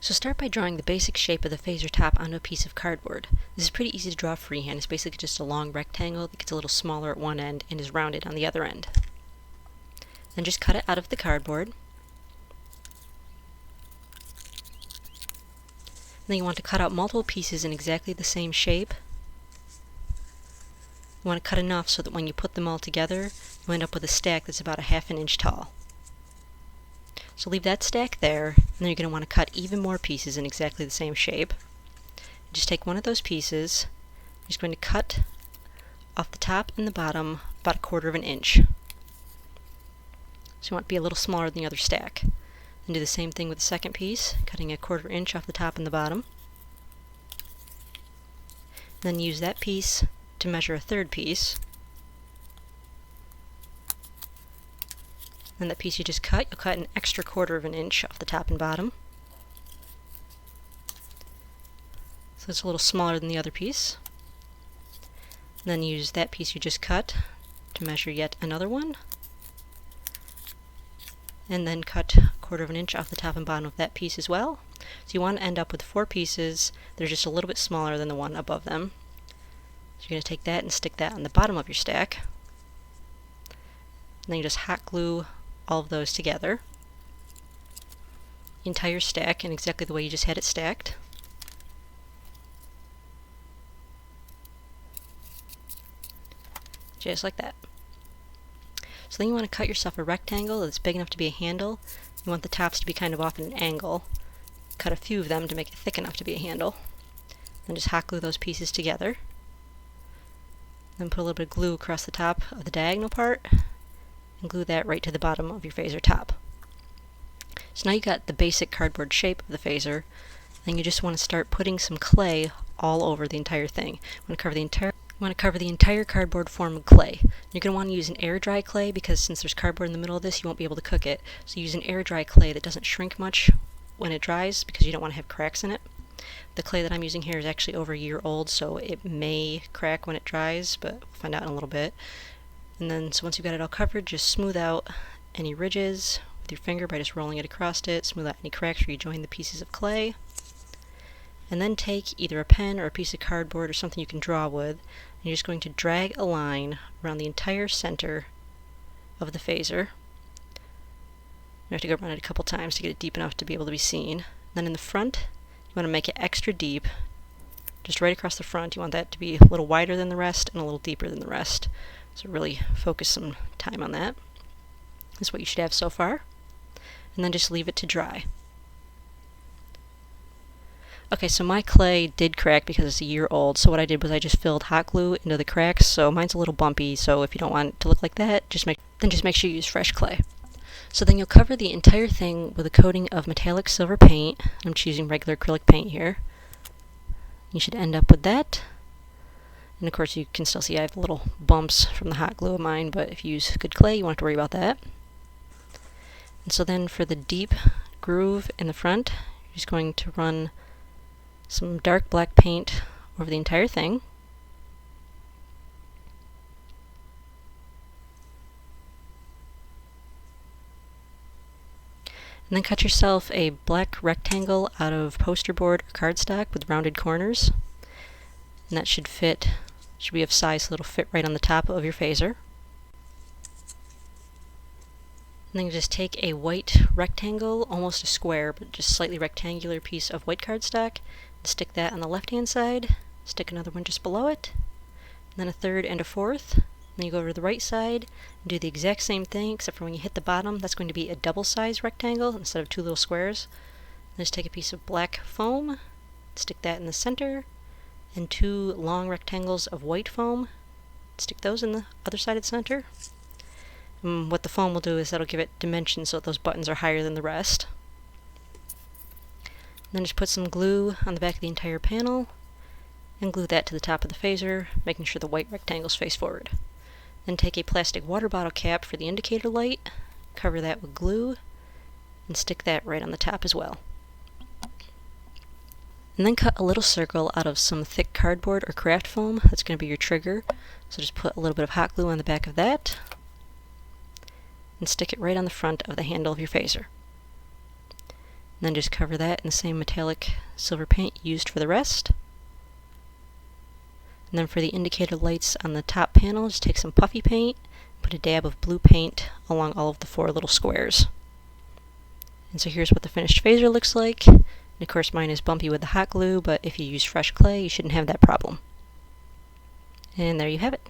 So start by drawing the basic shape of the phaser top onto a piece of cardboard. This is pretty easy to draw freehand. It's basically just a long rectangle that gets a little smaller at one end and is rounded on the other end. Then just cut it out of the cardboard. Then you want to cut out multiple pieces in exactly the same shape. You want to cut enough so that when you put them all together, you end up with a stack that's about a ½ an inch tall. So leave that stack there, and then you're going to want to cut even more pieces in exactly the same shape. Just take one of those pieces, you're just going to cut off the top and the bottom about 1/4 inch. So you want it to be a little smaller than the other stack. And do the same thing with the second piece, cutting 1/4 inch off the top and the bottom. And then use that piece to measure a third piece. Then that piece you just cut, you'll cut an extra 1/4 inch off the top and bottom. So it's a little smaller than the other piece. Then use that piece you just cut to measure yet another one. And then cut 1/4 inch off the top and bottom of that piece as well. So you want to end up with 4 pieces that are just a little bit smaller than the one above them. So you're going to take that and stick that on the bottom of your stack. And then you just hot glue all of those together. The entire stack in exactly the way you just had it stacked. Just like that. So then you want to cut yourself a rectangle that's big enough to be a handle. You want the tops to be kind of off at an angle. Cut a few of them to make it thick enough to be a handle. Then just hot glue those pieces together. Then put a little bit of glue across the top of the diagonal part and glue that right to the bottom of your phaser top. So now you got the basic cardboard shape of the phaser. Then you just want to start putting some clay all over the entire thing. You want to cover the entire cardboard form with clay. You're going to want to use an air dry clay because since there's cardboard in the middle of this, you won't be able to cook it. So use an air dry clay that doesn't shrink much when it dries because you don't want to have cracks in it. The clay that I'm using here is actually over a year old, so it may crack when it dries, but we'll find out in a little bit. And then, so once you've got it all covered, just smooth out any ridges with your finger by just rolling it across it. Smooth out any cracks where you join the pieces of clay. And then take either a pen or a piece of cardboard or something you can draw with, and you're just going to drag a line around the entire center of the phaser. You have to go around it a couple times to get it deep enough to be able to be seen. Then in the front, you want to make it extra deep, just right across the front. You want that to be a little wider than the rest and a little deeper than the rest. So really focus some time on that. That's what you should have so far. And then just leave it to dry. Okay, so my clay did crack because it's a year old, so what I did was I just filled hot glue into the cracks, so mine's a little bumpy, so if you don't want it to look like that, just make sure you use fresh clay. So then you'll cover the entire thing with a coating of metallic silver paint. I'm just using regular acrylic paint here. You should end up with that. And of course you can still see I have little bumps from the hot glue of mine, but if you use good clay, you won't have to worry about that. And so then for the deep groove in the front, you're just going to run some dark black paint over the entire thing. And then cut yourself a black rectangle out of posterboard or cardstock with rounded corners. And that should be of size so it'll fit right on the top of your phaser. And then you just take a white rectangle, almost a square, but just slightly rectangular piece of white cardstock, and stick that on the left-hand side, stick another one just below it, and then a third and a fourth. Then you go over to the right side and do the exact same thing, except for when you hit the bottom, that's going to be a double-sized rectangle instead of 2 little squares. And just take a piece of black foam, stick that in the center, and 2 long rectangles of white foam, stick those in the other side of the center. And what the foam will do is that'll give it dimension so that those buttons are higher than the rest. And then just put some glue on the back of the entire panel, and glue that to the top of the phaser, making sure the white rectangles face forward. Then take a plastic water bottle cap for the indicator light, cover that with glue, and stick that right on the top as well. And then cut a little circle out of some thick cardboard or craft foam. That's going to be your trigger. So just put a little bit of hot glue on the back of that, and stick it right on the front of the handle of your phaser. And then just cover that in the same metallic silver paint used for the rest. And then for the indicator lights on the top panel, just take some puffy paint, put a dab of blue paint along all of the 4 little squares. And so here's what the finished phaser looks like. And of course mine is bumpy with the hot glue, but if you use fresh clay, you shouldn't have that problem. And there you have it.